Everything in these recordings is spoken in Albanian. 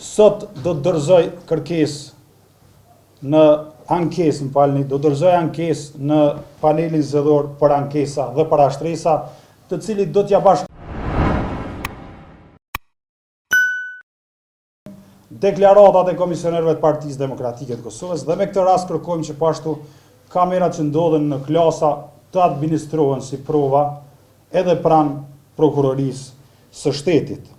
Sot do të dorëzoj kërkesë në ankesë, do dorëzoj ankesë në panelin zgjedhor për ankesa dhe parashtresa, të cilit do t'ja deklaratat e komisionerëve të Partisë Demokratike të Kosovës, dhe me këtë rast kërkojmë që pashtu kamerat që ndodhen në klasa të administrohen si prova edhe pranë prokurorisë së shtetit.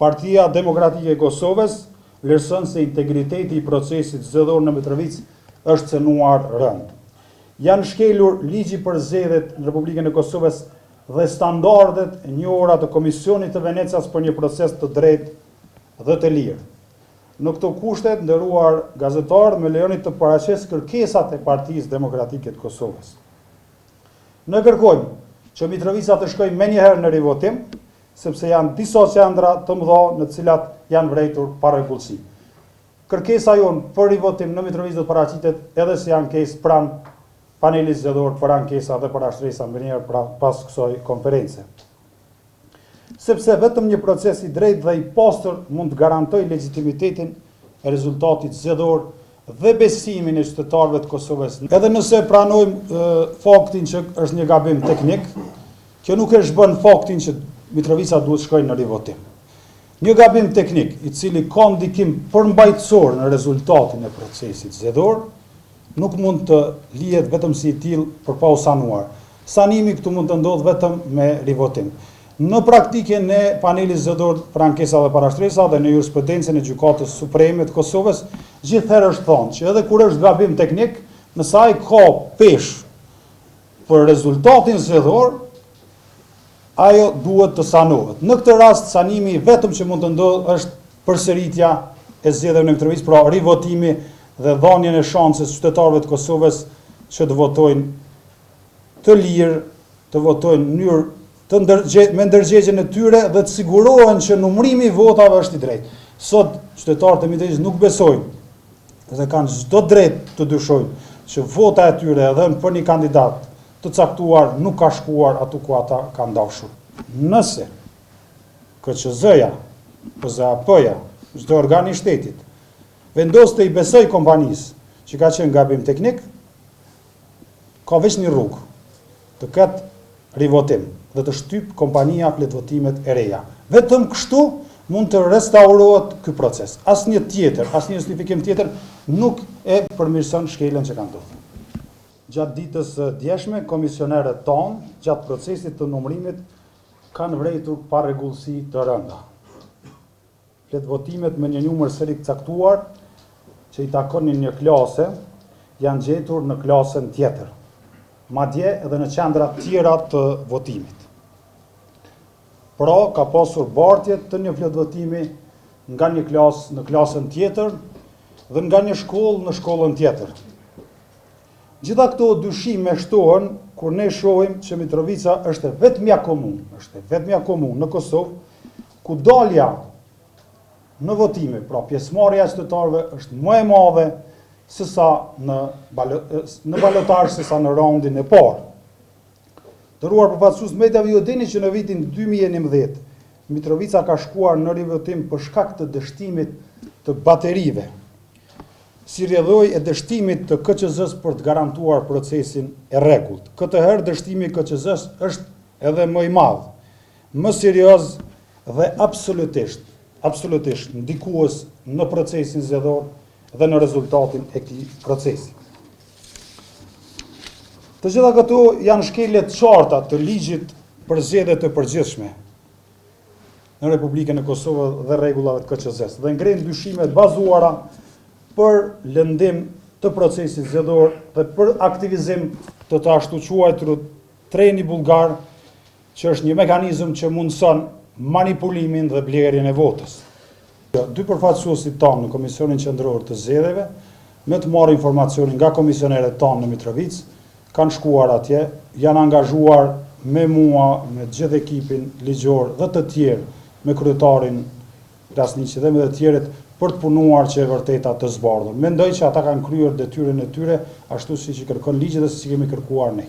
Partia Demokratike e Kosovës vlerëson se integriteti i procesit zgjedhor në Mitrovic është cënuar rënd. Janë shkelur ligji për zgjedhjet në Republikën e Kosovës dhe standardet e njohura të Komisionit të Venecias për një proces të drejtë dhe të lirë. Në këto kushte, nderuar gazetar, më lejoni të paraqes kërkesat e Partisë Demokratike të Kosovës. Ne kërkojmë që Mitrovica të shkojë menjëherë në rivotim, sepse janë disa qendra të mëdha në të cilat janë vërejtur pa rregullsi. Kërkesa jonë për rivotim në Mitrovica do të paraqitet edhe si ankesë pranë panelit zgjedhor për ankesa dhe parashtresa mbërnjëherë pas kësaj konference. Sepse vetëm një proces i drejtë dhe i pastër mund të garantojë legitimitetin e rezultatit zgjedhor dhe besimin e qytetarëve të Kosovës. Edhe nëse pranojmë faktin që është një gabim teknik, kjo nuk e shbën faktin që Mitrovica duhet shkojë në rivotim. Një gabim teknik i cili ka ndikim përmbajtësor në rezultatin e procesit zgjedhor nuk mund të lihet vetëm si i tillë për pa u sanuar. Sanimi këtu mund të ndodhë vetëm me rivotim. Në praktikën e panelit zgjedhor për ankesa dhe parashtresa dhe në jurisprudencën e Gjykatës Supreme të Kosovës, gjithherë është thonë që edhe kur është gabim teknik, nëse ai ka peshë për rezultatin zgjedhor, ajo duhet të sanohet. Në këtë rast, sanimi vetëm që mund të ndodhë është përsëritja e zgjedhjeve në Mitrovic, pra rivotimi dhe dhënien e shanses qytetarëve të Kosovës që të votojnë të lirë, të votojnë në mënyrë me ndërgjegjen e tyre dhe të sigurohen që numërimi i votave është i drejtë. Sot qytetarët e Mitrovicës nuk besojnë dhe kanë çdo drejt të dyshojnë që vota e tyre edhe për një kandidat të caktuar nuk ka shkuar aty ku ata kanë dashur. Nëse KQZ-ja, PZAP-ja, çdo organ i shtetit vendos të i besoj kompanisë që ka qenë gabim teknik, ka veç një rrugë, të ketë rivotim dhe të shtyp kompania fletvotimet e reja. Vetëm kështu mund të restaurohet ky proces. Asnjë justifikim tjetër nuk e përmirëson shkeljen që ka ndodhur. Gjatë ditës së djeshme, komisionerët tonë gjatë procesit të numërimit kanë vërejtur pa rregullsi të rënda. Fletvotimet me një numër seri të caktuar që i takonin një klase janë gjetur në klasën tjetër, madje edhe në qendra tjera të votimit. Pra, ka pasur bartje të një fletvotimi nga një klasë në klasën tjetër dhe nga një shkollë në shkollën tjetër. Gjitha këto dyshime shtohen kur ne shohim që Mitrovica është vetmja komunë në Kosovë ku dalja në votime, pra pjesëmarrja e qytetarëve është më e madhe sesa në balotazh sesa në raundin e parë. Nderuar përfaqësues mediave, ju dini që në vitin 2011 Mitrovica ka shkuar në rivotim për shkak të dështimit të baterive, si rrjedhojë e dështimit të KQZ-s për të garantuar procesin e rregullt. Këtë herë dështimi i KQZ-s është edhe më i madh, më serioz dhe absolutisht ndikues në procesin zgjedhor dhe në rezultatin e këtij procesi. Të gjitha këto janë shkelje të qarta të ligjit për zgjedhje të përgjithshme në Republikën e Kosovës dhe rregullave të KQZ-s dhe ngren dyshime të bazuara për lëndim të procesit zgjedhor dhe për aktivizim të ashtu quajturit treni bullgar, që është një mekanizëm që mundson manipulimin dhe blerjen e votës. Dy përfaqësuesit tanë në Komisionin Qendror të Zgjedhjeve, me të marrë informacionin nga komisionerët tanë në Mitrovic, kanë shkuar atje, janë angazhuar me mua, me gjithë ekipin ligjor dhe të tjerë, me kryetarin Krasniqi dhe me të tjerët, për të punuar që e vërteta të zbardhur. Mendoj që ata kanë kryer detyrën e tyre ashtu siç i kërkon ligji dhe siç i kemi kërkuar ne.